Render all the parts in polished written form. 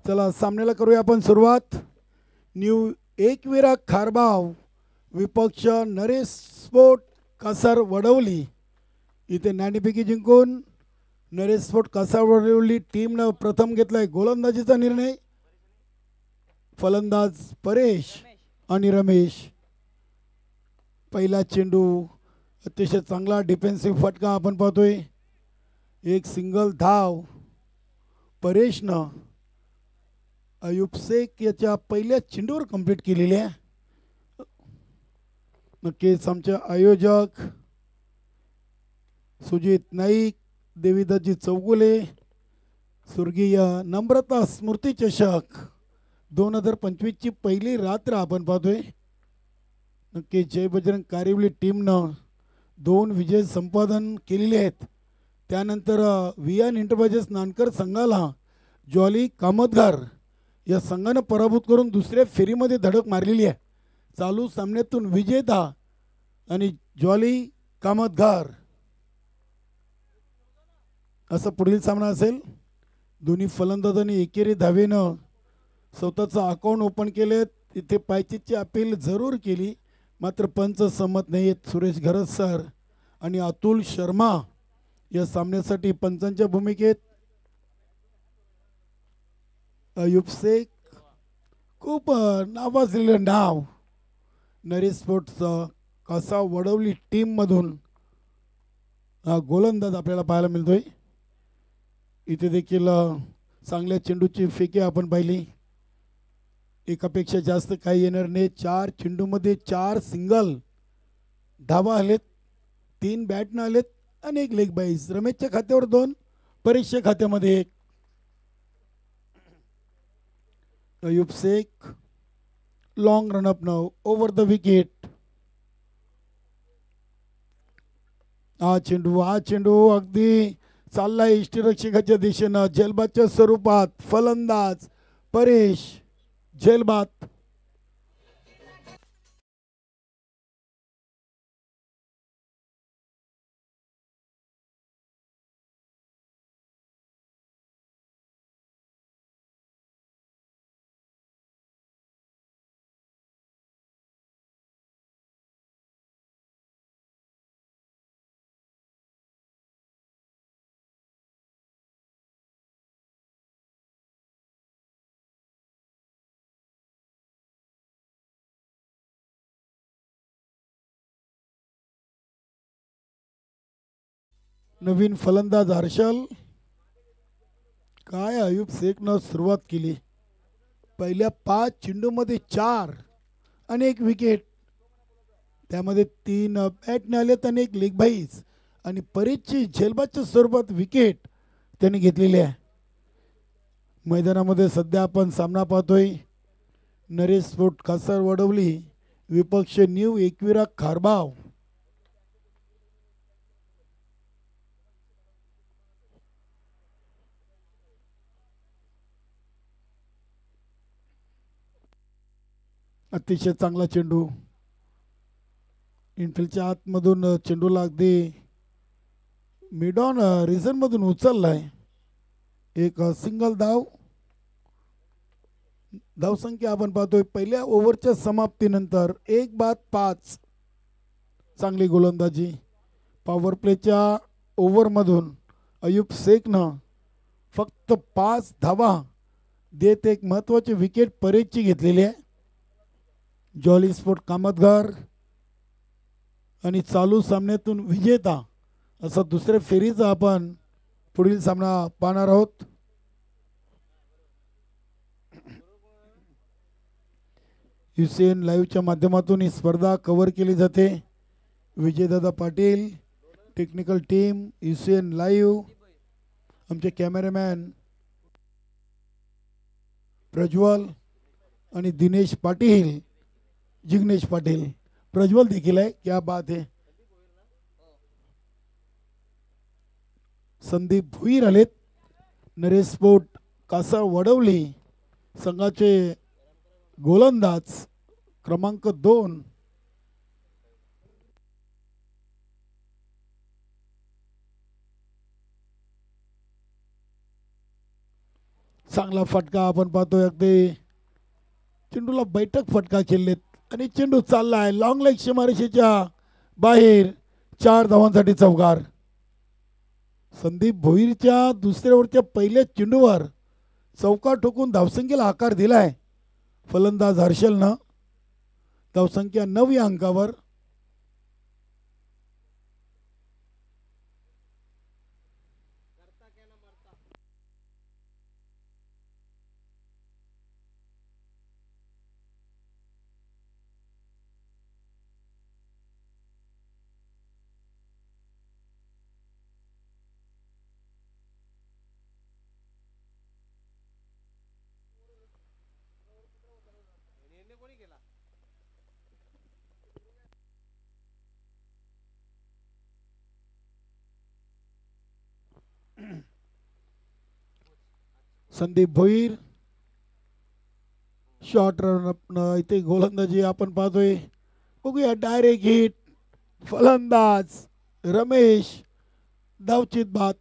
चला सामन्याला करूया आपण सुरुवात. न्यू एकविरा खारबाव विपक्ष नरेश स्पोर्ट कासार वडवली. इथे नाणेफेकी जिंकून नरेश स्पोर्ट कासार वडवली टीमनं प्रथम घेतलाय गोलंदाजीचा निर्णय. फलंदाज परेश आणि रमेश. पहिला चेंडू अतिशय चांगला डिफेन्सिव्ह फटका आपण पाहतोय. एक सिंगल धाव परेशनं अयूब शेख याच्या पहिल्या चेंडूवर कंप्लीट केलेली आहे. नक्कीच आमचे आयोजक सुजित नाईक, देवीदासजी चौगुले, स्वर्गीय नम्रता स्मृती चषक 2025 ची पहिली रात्र आपण पाहतोय. नक्की जय बजरंग कारिवली टीमनं 2 विजय संपादन केलेले आहेत. त्यानंतर वियान एंटरप्राइजेस नानकर संघाला जॉली कामतगार या संघानं पराभूत करून दुसऱ्या फेरीमध्ये धडक मारलेली आहे. चालू सामन्यातून विजेता आणि जॉली कामतगार असा पुढील सामना असेल. दोन्ही फलंदाजांनी एकेरी धावेनं स्वतःचं अकाउंट ओपन केले. तिथे पायचीची अपील जरूर केली, मात्र पंच सहमत नाही आहेत. सुरेश घरत सर आणि अतुल शर्मा या सामन्यासाठी पंचांच्या भूमिकेत. अयूब शेख खूप नावाजलेलं नाव नरेश स्पोर्ट्सचं कासा वडवली टीममधून गोलंदाज आपल्याला पाहायला मिळतोय. इथे देखील चांगल्या चेंडूची फेकी आपण पाहिली. एकापेक्षा जास्त काही येणार नाही. 4 चेंडूमध्ये 4 सिंगल धावा आलेत, 3 बॅटनं आलेत आणि 1 लेग बाईज. रमेशच्या खात्यावर 2, परेशच्या खात्यामध्ये 1. अयूब शेख लॉंग रनअप नाव ओव्हर द विकेट. हा चेंडू अगदी चाललाय इष्टरक्षकाच्या दिशेनं. झेलबादच्या स्वरूपात फलंदाज परेश. झेलबाद नवीन फलंदाज हर्षल. काय अयूब शेखनं सुरुवात केली. पहिल्या 5 चेंडूमध्ये 4 आणि 1 विकेट. त्यामध्ये 3 बॅटने आलेत आणि 1 लेग बाईज. आणि परेशची झेलबादच्या स्वरूपात विकेट त्यांनी घेतलेली आहे. मैदानामध्ये सध्या आपण सामना पाहतोय नरेश स्पोर्ट कासार वडवली विपक्ष न्यू एकविरा खारबाव. अतिशय चांगला चेंडू इनफिल्डच्या आतमधून चेंडूला अगदी मिडॉन रिझनमधून उचललाय. एक सिंगल धावसंख्या आपण पाहतोय पहिल्या ओव्हरच्या समाप्तीनंतर 1-5. चांगली गोलंदाजी. पॉवर प्लेच्या ओव्हरमधून अयूब शेखनं फक्त 5 धावा देत एक महत्त्वाची विकेट परेशची घेतलेली आहे. जॉली स्पोर्ट कामतगार आणि चालू सामन्यातून विजेता असा दुसऱ्या फेरीचा आपण पुढील सामना पाहणार आहोत. UCN लाईव्हच्या माध्यमातून ही स्पर्धा कव्हर केली जाते. Vijaydada Patil, technical team, UCN live, आमचे कॅमेरामॅन प्रज्वल आणि दिनेश पाटील, जिग्नेश पाटील. प्रज्वल देखील आहे. क्या बात है. संदीप भुईर आलेत. नरेश स्पोर्ट कासा वडवली संघाचे गोलंदाज क्रमांक 2. चांगला फटका आपण पाहतोय. अगदी चेंडूला बैठक फटका खेळलेत आणि चेंडू चाललाय लॉंग लेग सीमारेषेच्या बाहेर. 4 धावांसाठी चौकार. संदीप भोईरच्या दुसऱ्या ओव्हरच्या पहिल्या चेंडूवर चौकार ठोकून धावसंख्येला आकार दिलाय फलंदाज हर्षलनं. धावसंख्या 9 या अंकावर. संदीप भोईर शॉर्ट रन इथे गोलंदाजी आपण पाहतोय. बघूया डायरेक्ट हिट. फलंदाज रमेश धावचित बाद.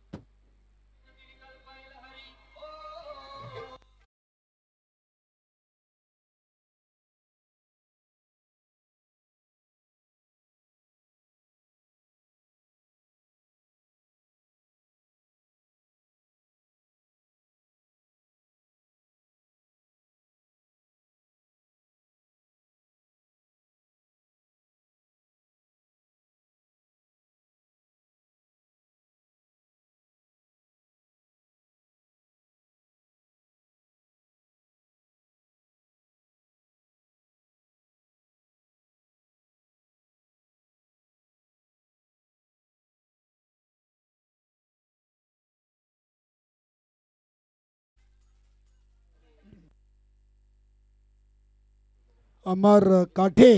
अमर काठे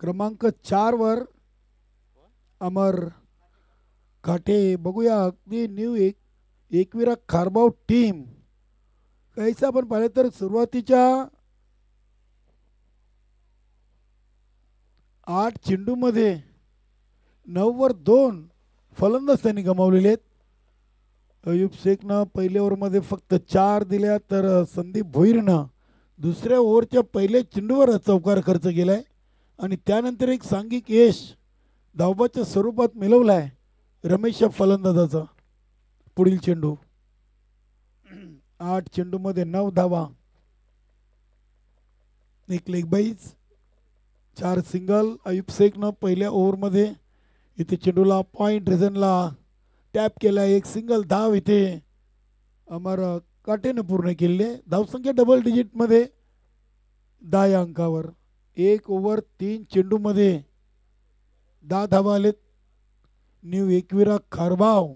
क्रमांक 4 वर अमर काठे. बघूया अगदी न्यू एकविरा खारबाव टीम कैसा आपण पाहिलं तर सुरुवातीच्या 8 चेंडूमध्ये 9 वर 2 फलंदाज त्यांनी गमावलेले आहेत. अयूब शेखनं पहिल्या ओव्हरमध्ये फक्त 4 दिल्या तर संदीप भोईरनं दुसऱ्या ओव्हरच्या पहिल्या चेंडूवर चौकार खर्च केलाय आणि त्यानंतर एक सांघिक यश धावबाच्या स्वरूपात मिळवलाय रमेश फलंदाजाचा. पुढील चेंडू 8 चेंडूमध्ये 9 धावा, 1 लेग बाईज, 4 सिंगल. अयूब शेखनं पहिल्या ओव्हरमध्ये इथे चेंडूला पॉइंट रिझनला टॅप केला. 1 सिंगल धाव इथे अमर काठेनं पूर्ण केले. धावसंख्या डबल डिजिटमध्ये 10 या अंकावर. 1 ओव्हर 3 चेंडूमध्ये 10 धावा आलेत. न्यू एकविरा खारबाव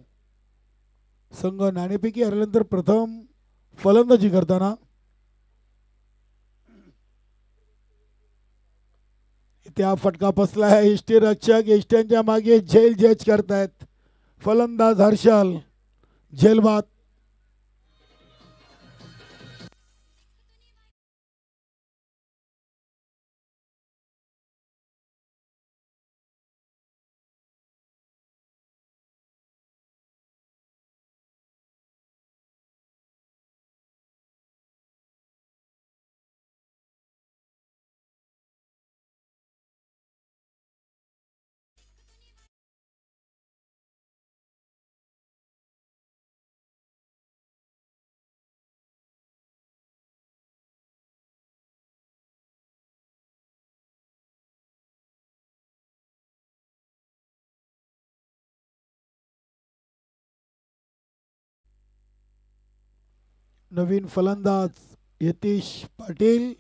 संघ नाणेफेकी हरल्यानंतर प्रथम फलंदाजी करताना. इथे हा फटका बसला आहे. इष्टी रक्षक इष्ट्यांच्या मागे झेल जज करतायत. फलंदाज हर्षल झेलबाद. नवीन फलंदाज यतीश पाटील.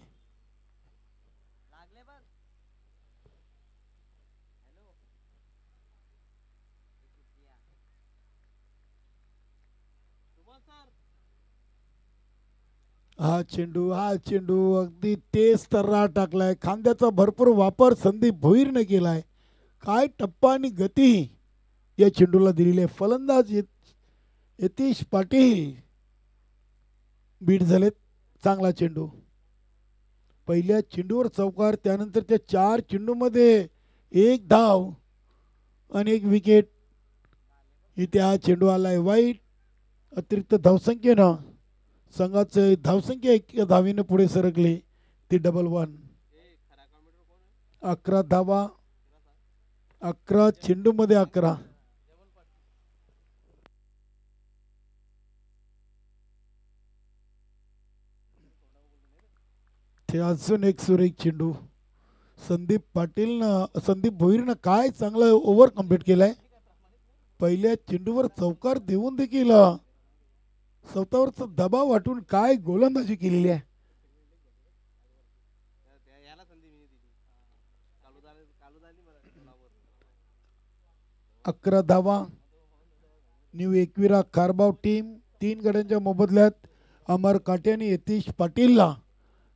हा चेंडू अगदी तेज तर्रा टाकलाय. खांद्याचा भरपूर वापर संदीप भोईरने केलाय. काय टप्पा आणि गती या चेंडूला दिलेली आहे. फलंदाज यतीश पाटील बीट झालेत. चांगला चेंडू. पहिल्या चेंडूवर चौकार, त्यानंतरच्या 4 चेंडूमध्ये 1 धाव आणि 1 विकेट. इथे हा चेंडू आलाय वाईट. अतिरिक्त धावसंख्येनं संघाचे धावसंख्या 1 धावीने पुढे सरकली ती डबल 1. 11 धावा, 11 चेंडू मध्ये 11. ते अजून एक सुरेख चेंडू. संदीप भोईरनं काय चांगलं ओव्हर कम्प्लीट केलाय. पहिल्या चेंडूवर चौकार देऊन देखील स्वतःवरचा दबाव वाटून काय गोलंदाजी केलेली आहे. 11 धावा. न्यू एकविरा कारबाव टीम 3 गड्यांच्या मोबदल्यात अमर काटे आणि यतीश पाटीलला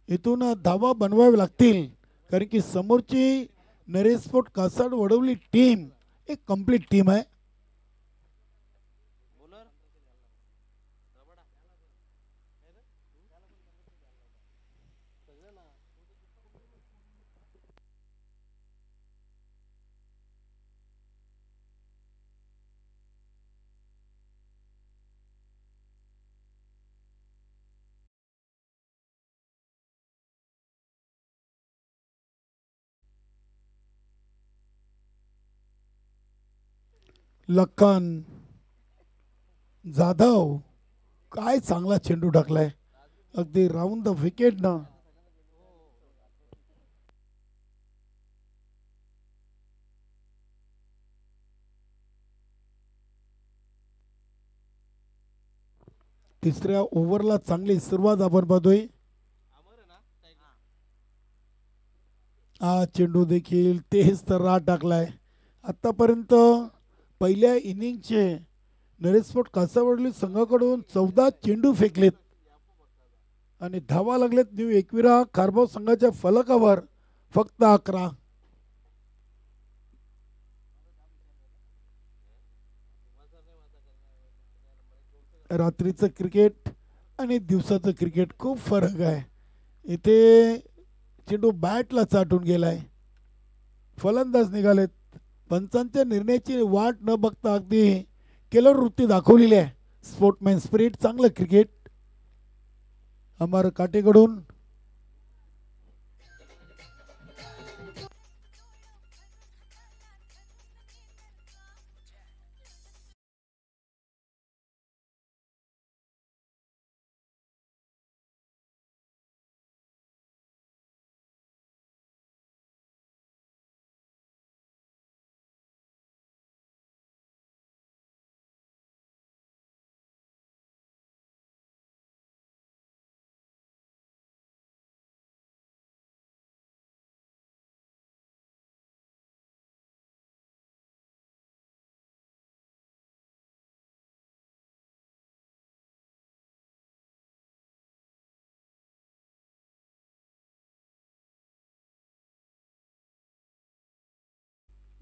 इथून धावा बनवावे लागतील, कारण की समोरची नरेस्पोर्ट कासाड वडवली टीम एक कंप्लीट टीम आहे. लखन जाधव काय चांगला चेंडू टाकलाय अगदी राऊंड द विकेट ना. तिसऱ्या ओव्हरला चांगली सुरुवात आपण पाहतोय. हा चेंडू देखील तेच तर राट टाकलाय. आतापर्यंत पहिल्या इनिंगचे नरेस्पोर्ट कासावडली संघाकडून 14 चेंडू फेकलेत आणि धावा लागलेत न्यू एकविरा कारभाव संघाच्या फलकावर फक्त 11. रात्रीचं क्रिकेट आणि दिवसाचं क्रिकेट खूप फरक आहे. इथे चेंडू बॅटला चाटून गेलाय, फलंदाज निघालेत. पंचांच्या निर्णयाची वाट न बघता अगदी केलर वृत्ती दाखवलेली आहे. स्पोर्टमॅन स्पिरिट, चांगलं क्रिकेट अमर काटेकडून.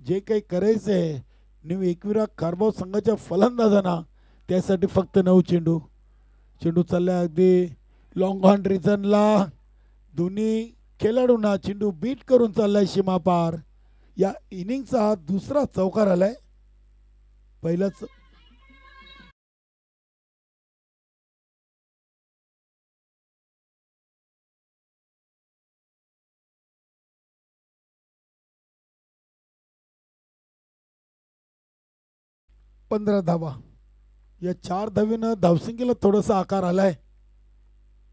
जे काही करायचं आहे न्यू एकविरा कारभाव संघाच्या फलंदाजांना, त्यासाठी फक्त 9 चेंडू. चेंडू चाललाय अगदी लॉंग ऑन रिझनला. दोन्ही खेळाडूंना चेंडू बीट करून चाललाय सीमा पार. या इनिंगचा हा दुसरा चौकार आलाय. पहिलाच पंधरा धावा. या 4 धावेनं धावसंख्येला थोडासा आकार आलाय.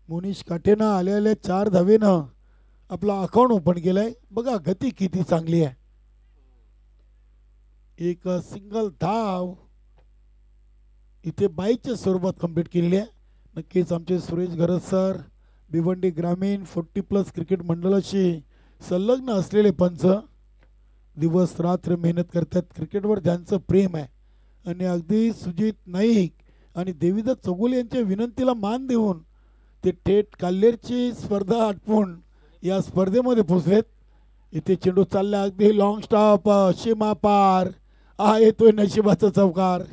मोनिश काटेनं आलेल्या 4 धावेनं आपला अकाउंट ओपन केलाय. बघा गती किती चांगली आहे. एक सिंगल धाव इथे बाईच्या स्वरूपात कंप्लीट केलेली आहे. नक्कीच आमचे सुरेश गरज सर, भिवंडी ग्रामीण 40+ क्रिकेट मंडळाशी संलग्न असलेले पंच दिवस रात्र मेहनत करतात. क्रिकेटवर ज्यांचं प्रेम आहे आणि अगदी सुजित नाईक आणि देवीदास चौगुले यांच्या विनंतीला मान देऊन ते थेट काल्हेरची स्पर्धा आटपून या स्पर्धेमध्ये पोचलेत. इथे चेंडू चालला अगदी लॉंग स्टॉप सीमा पार. हा येतोय नशिबाचा चौकार.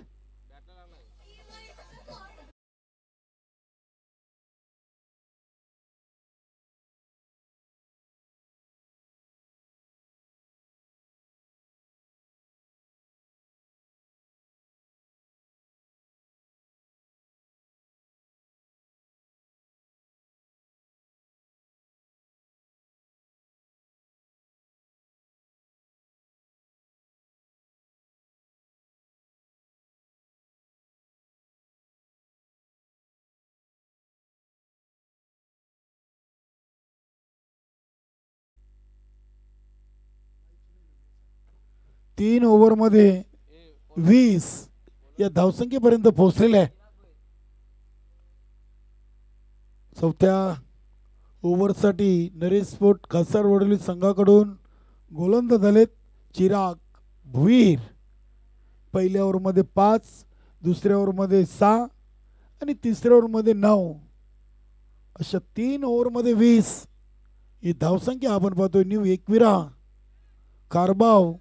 3 ओव्हरमध्ये 20 या धावसंख्येपर्यंत पोहोचलेले आहे. चौथ्या ओव्हरसाठी नरेश स्पोर्ट खासदार वडोली संघाकडून गोलंदाज झालेत चिराग भुईर. पहिल्या ओव्हरमध्ये 5, दुसऱ्या ओव्हरमध्ये 6 आणि तिसऱ्या ओव्हरमध्ये 9 अशा 3 ओव्हरमध्ये 20 ही धावसंख्या आपण पाहतोय. न्यू एकविरा कारबाव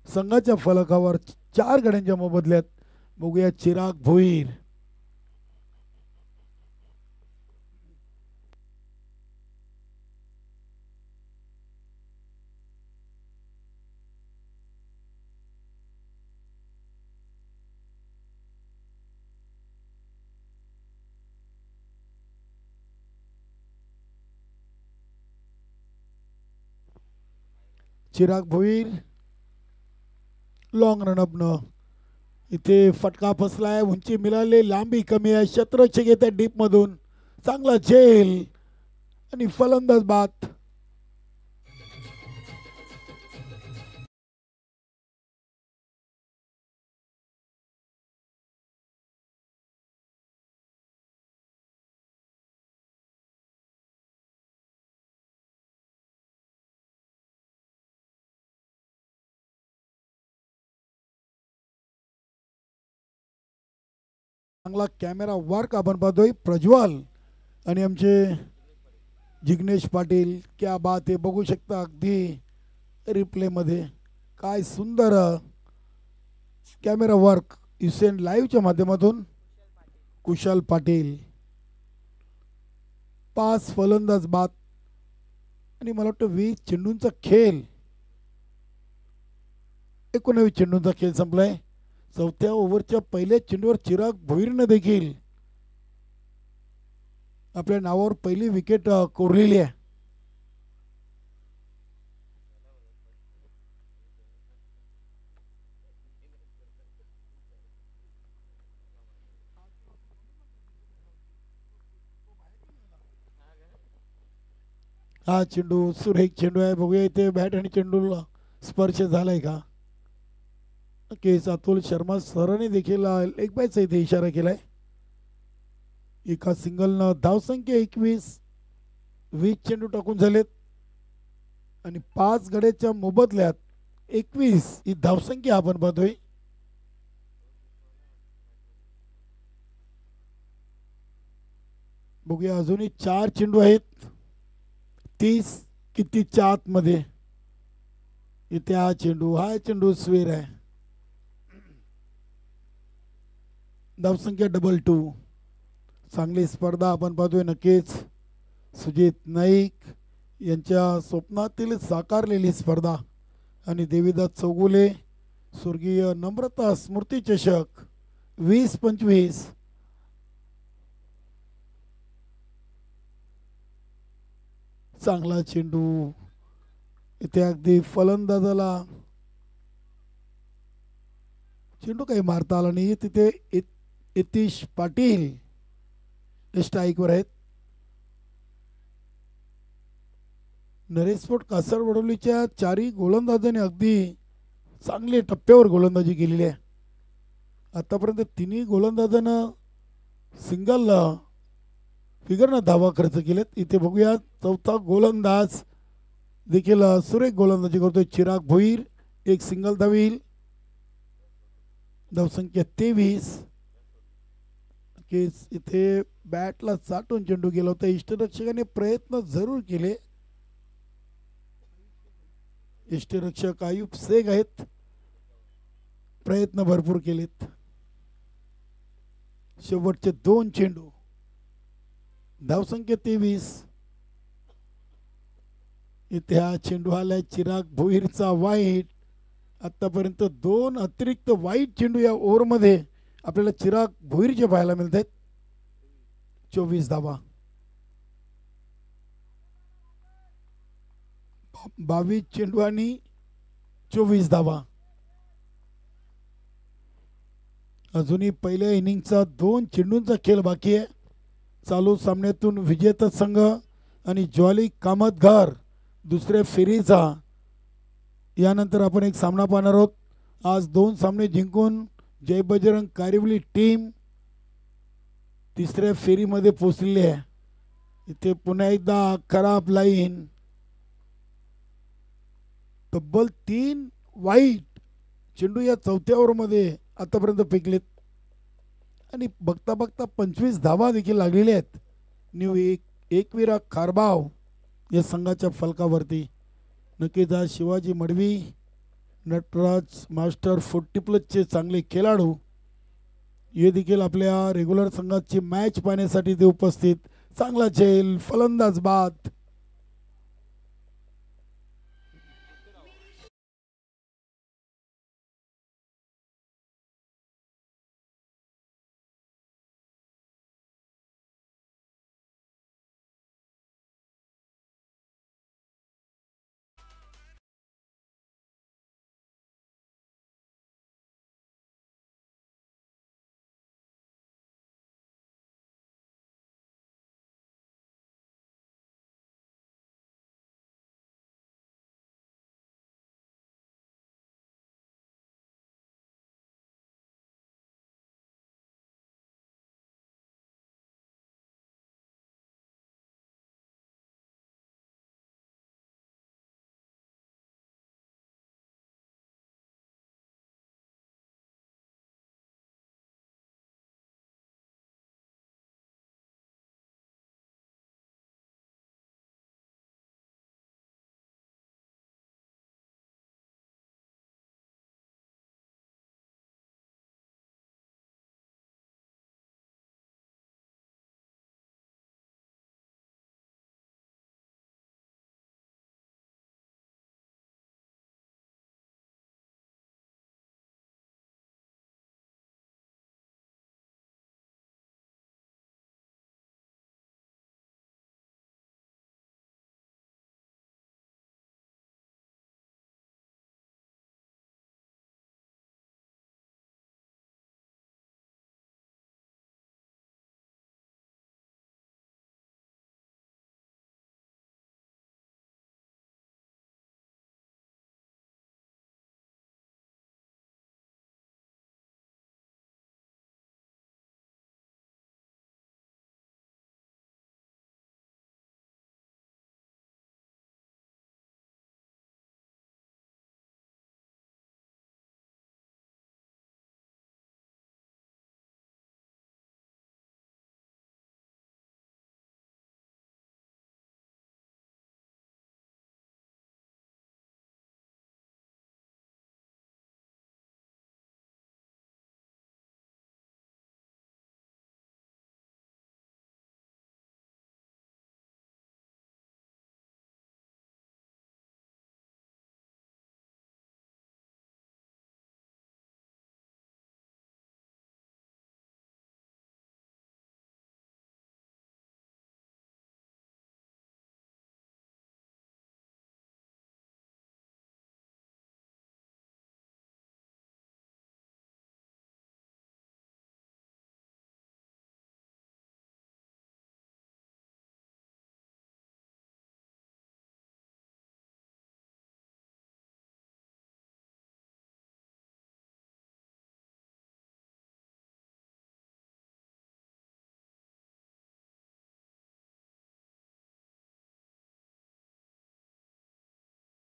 संघाच्या फलकावर 4 गड्यांच्या मोबदल्यात. बघूया चिराग भुईर. चिराग भोईर लॉंग रनअप न इथे फटका फसलाय. उंची मिळाली, लांबी कमी आहे. क्षेत्ररक्षक घेत आहे डीप मधून. चांगला झेल आणि फलंदाज बाद. चांगला कॅमेरा वर्क आपण पाहतोय प्रज्वल आणि आमचे जिग्नेश पाटील. क्या बात आहे. बघू शकता अगदी रिप्ले मध्ये काय सुंदर कॅमेरा वर्क युसेन लाईव्हच्या माध्यमातून. कुशाल पाटील 5 फलंदाज बाद आणि मला वाटतं 20 चेंडूंचा खेळ 19 चेंडूंचा खेळ संपलाय. चौथ्या ओव्हरच्या पहिल्या चेंडूवर चिराग भोईरने देखील आपल्या नावावर पहिली विकेट कोरलेली आहे. हा चेंडू सुरेख चेंडू आहे. बघूया इथे बॅट आणि चेंडूला स्पर्श झालाय का. केस अतुल शर्मा सरांनी देखील एक बायचा इथे इशारा केलाय. एका सिंगलनं धावसंख्या 21, 20 चेंडू टाकून झालेत आणि 5 गड्याच्या मोबदल्यात 21 ही धावसंख्या आपण पाहतोय. बघूया अजूनही 4 चेंडू आहेत. 30 कितीच्या आतमध्ये इथे हा चेंडू स्वेर आहे. धावसंख्या 22. चांगली स्पर्धा आपण पाहतोय. नक्कीच सुजित नाईक यांच्या स्वप्नातील साकारलेली स्पर्धा आणि देवीदास चौगुले स्वर्गीय नम्रता स्मृती चषक 20-25. चांगला चेंडू इथे अगदी फलंदाजाला चेंडू काही मारता आला नाही. तिथे यतीश पाटील स्ट्राईकवर आहेत. नरेश स्पोर्ट कासार वडोलीच्या 4ही गोलंदाजांनी अगदी चांगले टप्प्यावर गोलंदाजी केलेली आहे. आतापर्यंत 3ही गोलंदाजांना सिंगल फिगरनं धावा खर्च केलेत. इथे बघूया चौथा गोलंदाज देखील सुरेख गोलंदाजी करतोय चिराग भोईर. एक सिंगल धावील. धावसंख्या 23. केस इथे बॅटला चाटून चेंडू गेला होता. इष्टरक्षकाने प्रयत्न जरूर केले. इष्टरक्षक आयुब शेख आहेत. प्रयत्न भरपूर केलेत. शेवटचे 2 चेंडू. धावसंख्या 23. इथे हा चेंडू आलाय चिराग भोईरचा वाईट. आतापर्यंत 2 अतिरिक्त वाईट चेंडू या ओव्हरमध्ये आपल्याला चिराग भोईरचे पाहायला मिळत आहेत. 24 धावा. 22 चेंडू आणि 24 धावा. अजूनही पहिल्या इनिंगचा 2 चेंडूंचा खेळ बाकी आहे. चालू सामन्यातून विजेता संघ आणि ज्वाली कामतघर दुसऱ्या फेरीचा यानंतर आपण एक सामना पाहणार आहोत. आज 2 सामने जिंकून जय बजरंग कारिवली टीम तिसऱ्या फेरीमध्ये पोहोचलेली आहे. इथे पुन्हा एकदा खराब लाईन, तब्बल 3 वाईट चेंडू या चौथ्या ओव्हरमध्ये आतापर्यंत फेकलेत आणि बघता बघता 25 धावा देखील लागलेल्या आहेत. न्यू एकविरा खारबाव या संघाच्या फलकावरती. नक्कीच आज शिवाजी मडवी, नटराज मास्टर 40+ चांगले खेळाडू हे देखील आपल्या रेग्युलर संघाची मॅच पाहण्यासाठी ते उपस्थित. चांगला झेल, फलंदाज बाद.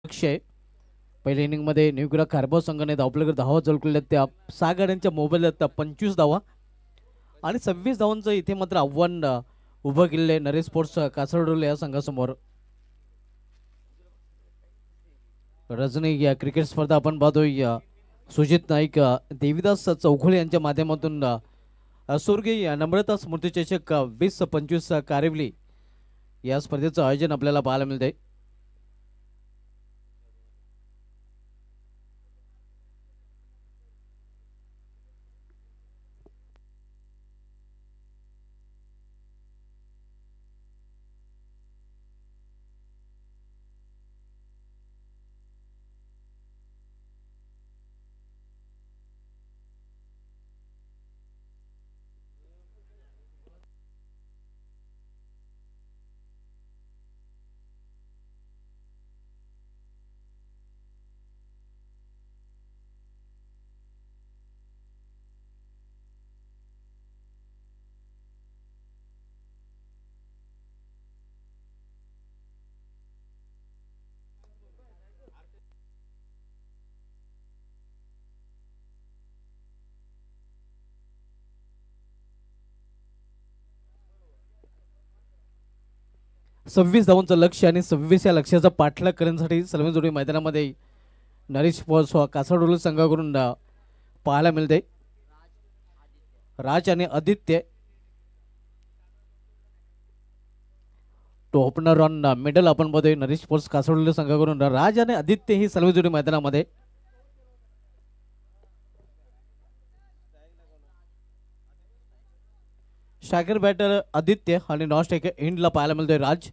अक्षय पहिल्या इनिंगमध्ये न्यूक्लियर कार्बो संघाने धावपल्याकडे धावा जोडलेल्या त्या 6 गाड्यांच्या मोबाईलला 25 धावा आणि 26 धावांचं इथे मात्र आव्हान उभं केलेलं आहे नरेश स्पोर्ट्स कासरडोले या संघासमोर. रजनी या क्रिकेट स्पर्धा आपण पाहतोय सुजित नाईक देविदास चौघुले यांच्या माध्यमातून स्वर्गीय नम्रता स्मृती चषक 2025 कारिवली या स्पर्धेचं आयोजन आपल्याला पाहायला मिळतंय. 26 धावांचं लक्ष्य आणि 26 या लक्ष्याचा पाठलाग करण्यासाठी सर्व जोडी मैदानामध्ये नरेश स्पोर्ट्स कासाडोली संघाकडून पाहायला मिळते. राज आणि आदित्य तो ओपनर ऑन मिडल आपण बघतोय. नरेश स्पोर्ट्स कासाडोली संघाकडून राज आणि आदित्य ही सर्व जोडी मैदानामध्ये. स्ट्रायकर बॅटर आदित्य आणि नॉन स्ट्रायकर एंडला पाहायला मिळतोय राज.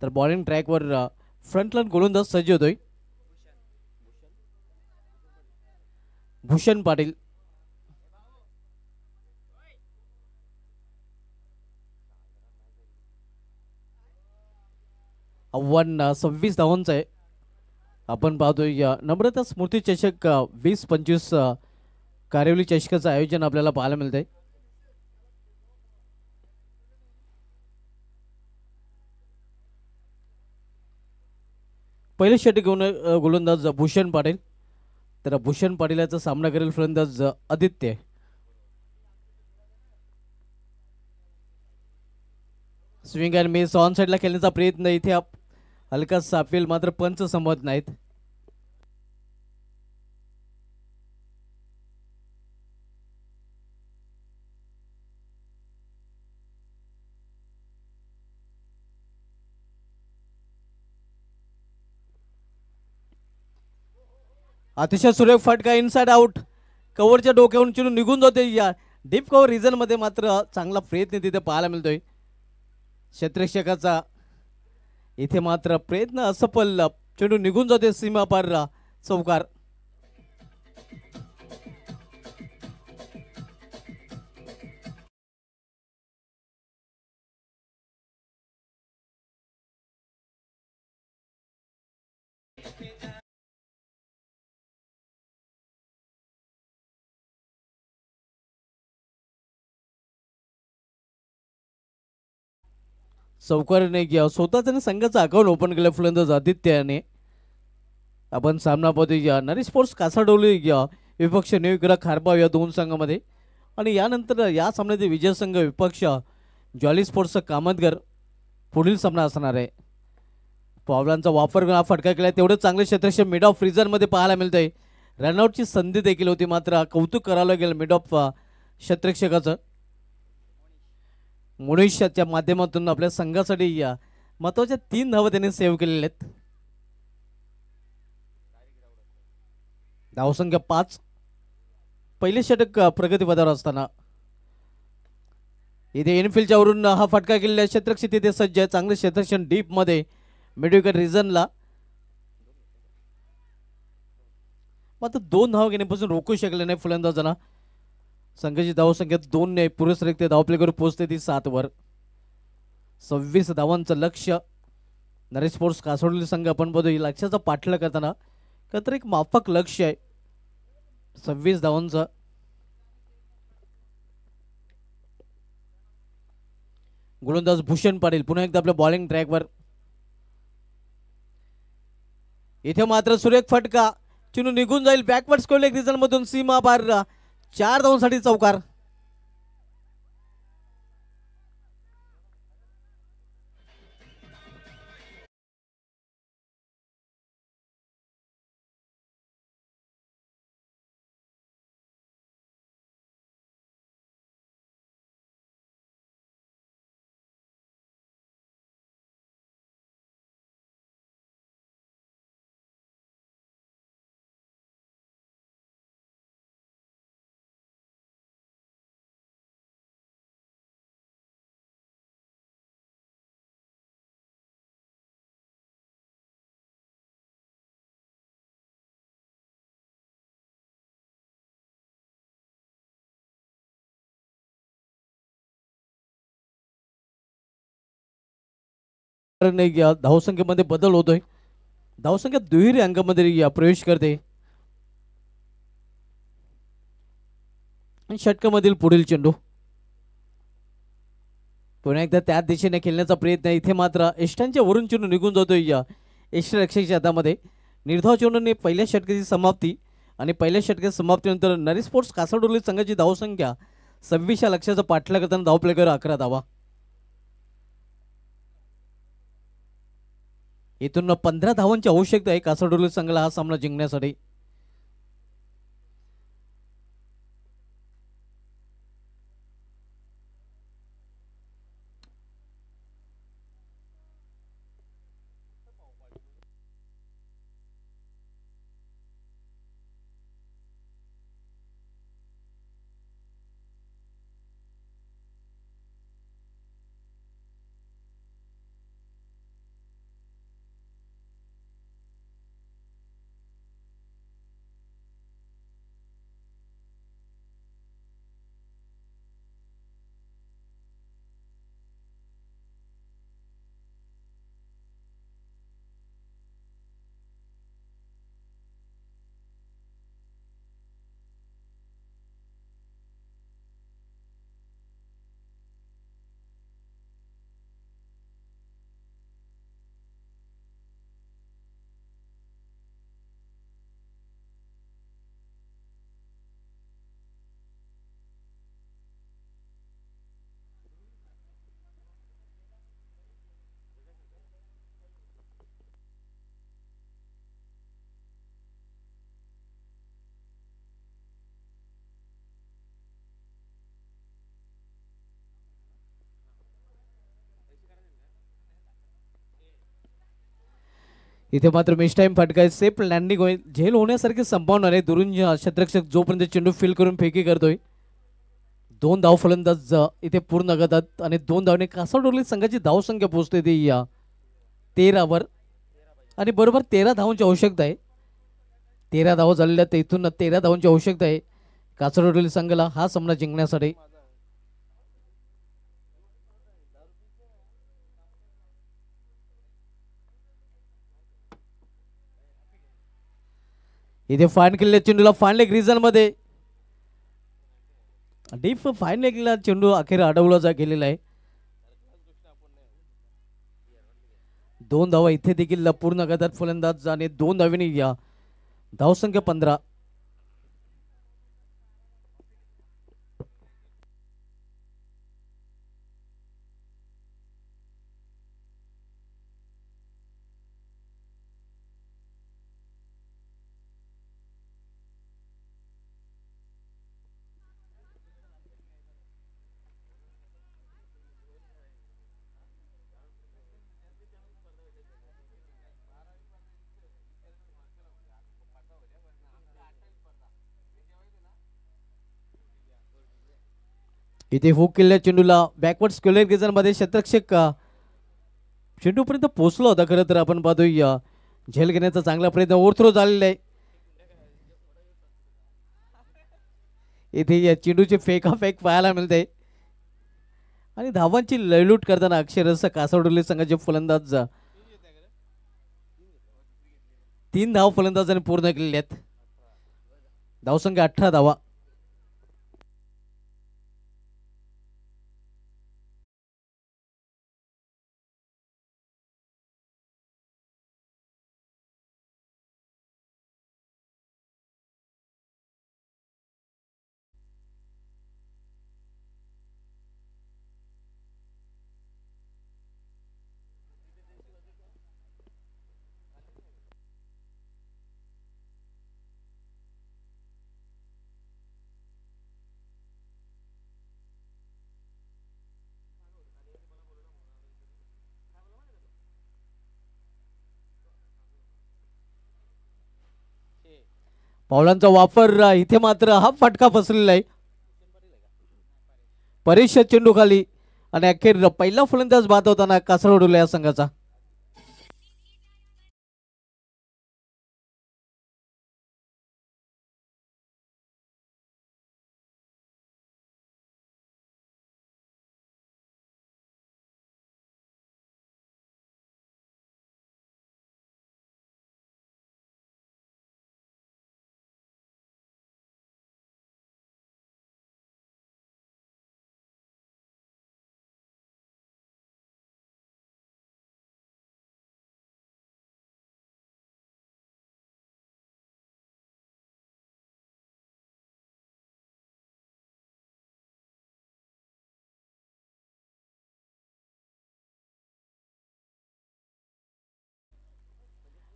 तर बॉलिंग ट्रॅकवर फ्रंटलाईन गोलंदाज सज्ज होतोय भूषण पाटील. आव्हान 26 धावांचं आहे. आपण पाहतोय नम्रता स्मृती चषक 20-25 कारिवली चषकाचं आयोजन आपल्याला पाहायला मिळतंय. पहिले षटक घेऊन गोलंदाज भूषण पाटील. तर भूषण पाटील याचा सामना करेल फलंदाज Aditya. Swing and miss on साइडला खेळण्याचा प्रयत्न इथे हलका साफेल मात्र पंच संमत नाहीत. अतिशय सुरेख फटका इनसाइड आउट. कव्हरच्या डोक्यावरून चिरून निघून जाते. या डीप कव्हर रिजन मध्ये मात्र चांगला प्रयत्न तिथे पाहायला मिळतोय क्षेत्ररक्षकाचा. इथे मात्र प्रयत्न असफल. चेंडू निघून जाते सीमा पार चौकार. चौकाराने स्वतःच संघाचं अकाउंट ओपन केलं फलंदाज आदित्याने. आपण सामना पाहतोय नरेश स्पोर्ट्स कासाडोली विपक्ष न्यूग्रा खारबाव या दोन संघामध्ये. आणि यानंतर या सामन्याचे विजय संघ विपक्ष जॉली स्पोर्ट्स कामतगर पुढील सामना असणार आहे. पावलांचा वापर करून हा फटका केला. तेवढं चांगले क्षेत्रक्षण मिड ऑफ मध्ये पाहायला मिळतंय. रनआउटची संधी देखील होती मात्र कौतुक करायला गेलं मिड ऑफ क्षेत्ररक्षकाचं. मुळीशाच्या माध्यमातून आपल्या संघासाठी महत्वाच्या 3 धावा त्याने सेव्ह केलेल्या आहेत. धावसंख्या 5. पहिले षटक प्रगतीपथावर असताना इथे इनफिल्डच्या वरून हा फटका केलेला क्षेत्ररक्षक तिथे सज्ज आहे. चांगले क्षेत्ररक्षण डीप मध्ये मिड विकेट रिजनला मात्र 2 धावा घेण्यापासून रोखू शकले नाही फलंदाजांना. संघाची धावसंख्या 2 ने पुरेस रिक्त धावप्लेकर पोहोचते ती 7 वर. 26 धावांचं लक्ष्य नरेश स्पोर्ट्स कासोडली संघ आपण बघतो लक्ष्याचा पाठलाग करताना तर एक माफक लक्ष्य आहे 26 धावांचं. गोलंदाज भूषण पाटील पुन्हा एकदा आपल्या बॉलिंग ट्रॅकवर. इथे मात्र सुरेख फटका चिनू निघून जाईल बॅकवर्ड स्कोर एक रिझन मधून सीमा पार 4 धावांसाठी चौकार. धावसंख्येमध्ये बदल होतोय. धावसंख्या दुहेरी अंकामध्ये प्रवेश करते. षटकामधील पुढील चेंडू पुन्हा एकदा त्या दिशेने खेळण्याचा प्रयत्न. इथे मात्र एष्टांच्या वरून चेंडू निघून जातोय यष्टरक्षकाच्या हातामध्ये. निर्धाव चेंडूने पहिल्या षटकाची समाप्ती आणि पहिल्या षटकाच्या समाप्तीनंतर नरेश स्पोर्ट्स कासाडोली संघाची धावसंख्या 26 या लक्ष्याचा पाठलाग करताना धावप्लेकर 11 धावा. इथून 15 धावांची आवश्यकता आहे कासरडोली संघाला हा सामना जिंकण्यासाठी. इथे मात्र मिस टाइम फटका सेफ लँडिंग होईल, झेल होण्यासारखे संभावना आहे. दुरून क्षेत्ररक्षक जोपर्यंत चेंडू फील करून फेकी करतोय. 2 धाव फलंदाज इथे पूर्ण करतात आणि 2 धावने कासरडोली संघाची धावसंख्या पोहोचते ती या 13 वर आणि बरोबर 13 धावांची आवश्यकता आहे. 13 धावा झालेल्या तर इथून 13 धावांची आवश्यकता आहे कासरडोली संघाला हा सामना जिंकण्यासाठी. इथे फाईन केलेल्या चेंडूला फाईन लेग रिझन मध्ये डीप फाईन लेगला चेंडू अखेर अडवला जा गेलेला आहे. 2 धावा इथे देखील पूर्ण करतात फलंदाज आणि 2 धावांनी या धावसंख्या 15. इथे हुक केलेल्या चेंडूला बॅकवर्ड स्क्वेअर रिजन मध्ये क्षेत्ररक्षक चेंडूपर्यंत पोहोचला होता. खरं तर आपण पाहतोय झेल घेण्याचा चांगला प्रयत्न ओव्हरथ्रो झालेला आहे. इथे या चेंडूचे फेकाफेक पाहायला मिळते आणि धावांची लयलूट करताना अक्षरशः कासरडोली संघाचे फलंदाज 3 धाव फलंदाजांनी पूर्ण केलेले आहेत. धावसंख्या 18 धावा. पावलांचा वापर इथे मात्र हा फटका बसलेला आहे. परेश चेंडू खाली आणि अखेर पहिला फलंदाज बाद होताना कासरडोली या संघाचा.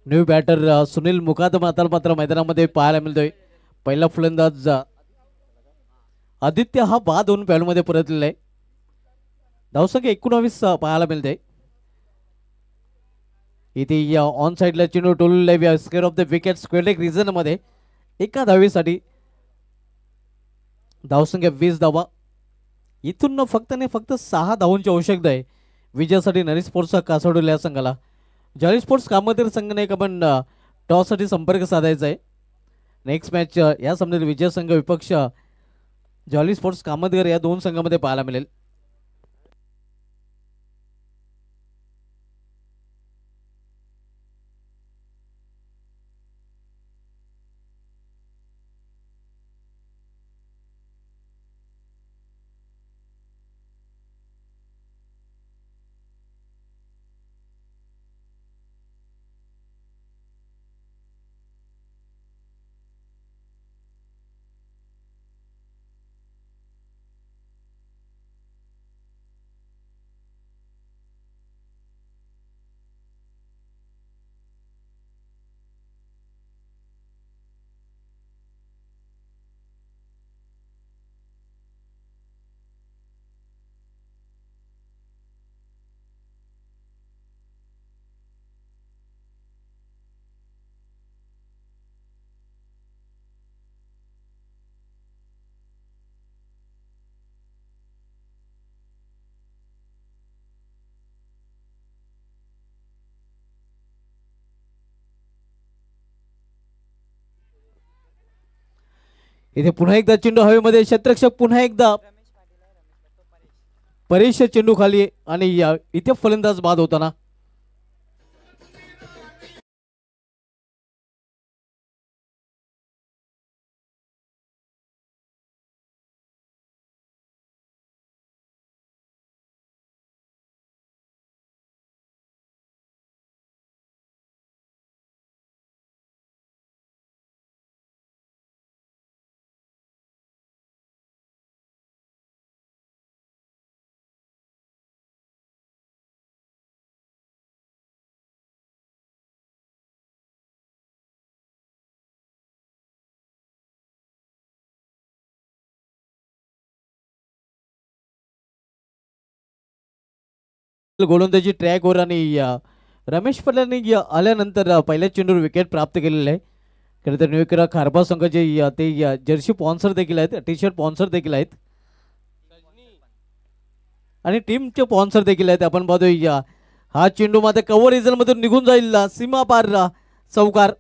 न्यू बॅटर सुनील मुकादम आता मात्र मैदानामध्ये पाहायला मिळतोय. पहिला फलंदाज आदित्य हा बाद होऊन पॅडमध्ये परतलेला आहे. धावसंख्या 19 पाहायला मिळते. इथे ऑन साइडला चेंडू टोललेला आहे square of the wicket square leg reason मध्ये एका धावेसाठी. धावसंख्या 20 धावा. इथून फक्त 6 धावांची आवश्यकता आहे विजयासाठी नरी स्पोर्ट्सचा कासवडोली या संघाला. जॉली स्पोर्ट्स कामोदे संघाने एक आपण टॉससाठी संपर्क साधायचा आहे. नेक्स्ट मॅच या सामन्यातील विजय संघ विपक्ष जॉली स्पोर्ट्स कामतगर या दोन संघामध्ये पाहायला मिळेल. इथे पुन्हा एकदा चेंडू हवेमध्ये. क्षेत्ररक्षक पुन्हा एकदा परेश चेंडू खाली आणि इथे फलंदाज बाद होताना. गोलंदाजी ट्रॅक वर आणि रमेश पटलांनी आल्यानंतर पहिल्या चेंडूवर विकेट प्राप्त केलेले आहे. खरं तर न्यूयॉर्क खारबा संघाचे ते जर्सी स्पॉन्सर देखील आहेत, टी शर्ट स्पॉन्सर देखील आहेत आणि टीमचे स्पॉन्सर देखील आहेत. आपण पाहतोय हा चेंडू मात्र कव्हर रिझन मधून निघून जाईल सीमा पार चौकार.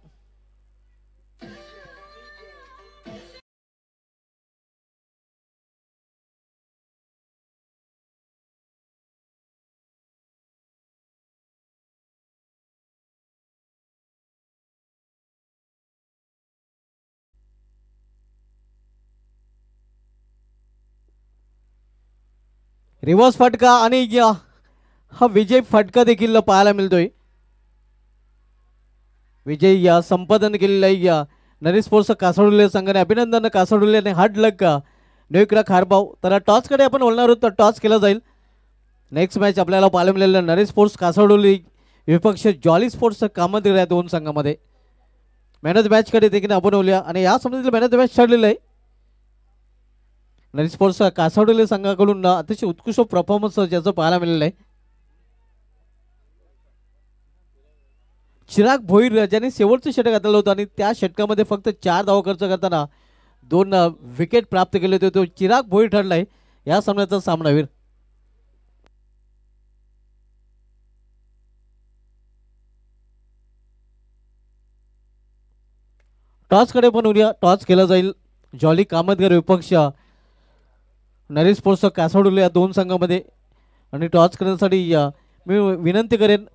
रिव्हर्स फटका आणि हा विजय फटका देखील पाहायला मिळतोय. विजय संपादन केलेला नरी स्पोर्ट्स कासवडोली संघाने. अभिनंदन कासवडोली आणि हार्ड लक न्यूयॉर्क खारबाव. तर टॉस कडे आपण बोलणार आहोत तर टॉस केला जाईल. नेक्स्ट मॅच आपल्याला पाहायला मिळालेलं नरी स्पोर्ट्स कासवडोली विपक्ष जॉली स्पोर्ट्स कामतगर या दोन संघामध्ये. मॅन ऑफ द मॅच कडे देखील आपण बोलूया आणि या संबंधित मॅन ऑफ द मॅच ठरलेलं आहे. नरी स्पोर्ट्स कासवडोली संघाकडून अतिशय उत्कृष्ट परफॉर्मन्स ज्याचं पाहायला मिळालेलं आहे. चिराग भोईर ज्याने शेवटचं षटक घातलं होतं आणि त्या षटकामध्ये फक्त 4 धावा खर्च करताना 2 विकेट प्राप्त केले होते. तो चिराग भोईर ठरलाय या सामन्याचा सामनावीर. टॉस कडे पण उद्या टॉस केला जाईल. जॉली कामतगर विपक्ष नरी स्पोर्ट्स कासवडोली या दोन संघामध्ये आणि टॉस करण्यासाठी मी विनंती करेन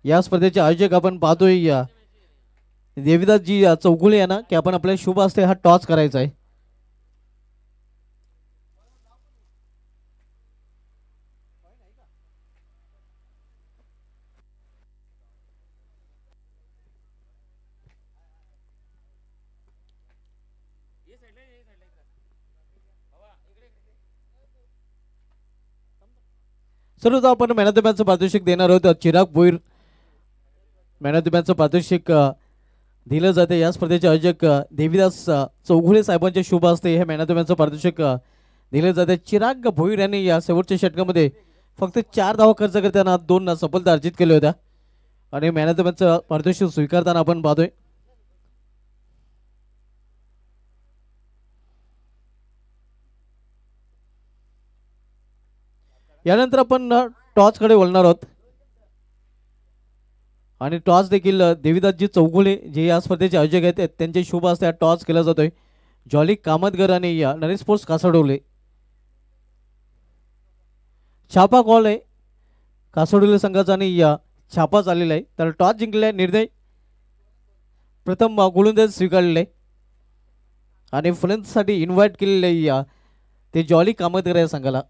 या स्पर्धेचे आयोजक आपण पाहतोय देवीदासजी चौगुले यांना की आपण आपल्या शुभ हस्ते हा टॉस करायचा आहे. सर्वदा आपण मॅन ऑफ द मॅचचं पारितोषिक देणार आहोत Chirag Bhoir man of the मॅचचं पारितोषिक दिलं जाते. या स्पर्धेचे आयोजक देवीदास चौघुले साहेबांच्या शुभ हस्ते हे मॅन ऑफ द मॅचचं पारितोषिक दिले जाते. चिराग भोईर यांनी या शेवटच्या षटकामध्ये फक्त 4 धावा खर्च करताना 2 सफलता अर्जित केल्या होत्या आणि मॅन ऑफ द मॅचचं पारितोषिक स्वीकारताना आपण पाहतोय. यानंतर आपण टॉसकडे वळणार आहोत आणि टॉस देखील देवीदासजी चौगुले जे या स्पर्धेचे आयोजक आहेत त्यांचे शुभ हस्ते टॉस केला जातोय. जॉली कामतगर आणि नरेश स्पोर्ट्स कासडोले छापा कॉल आहे. कासडोले संघाचा आणि छापा चाललेला आहे. तर टॉस जिंकलेला आहे. निर्णय प्रथम गोलंदाज स्वीकारलेले आणि फलंदाजीसाठी इन्व्हाइट केलेले ते जॉली कामतगर या संघाला.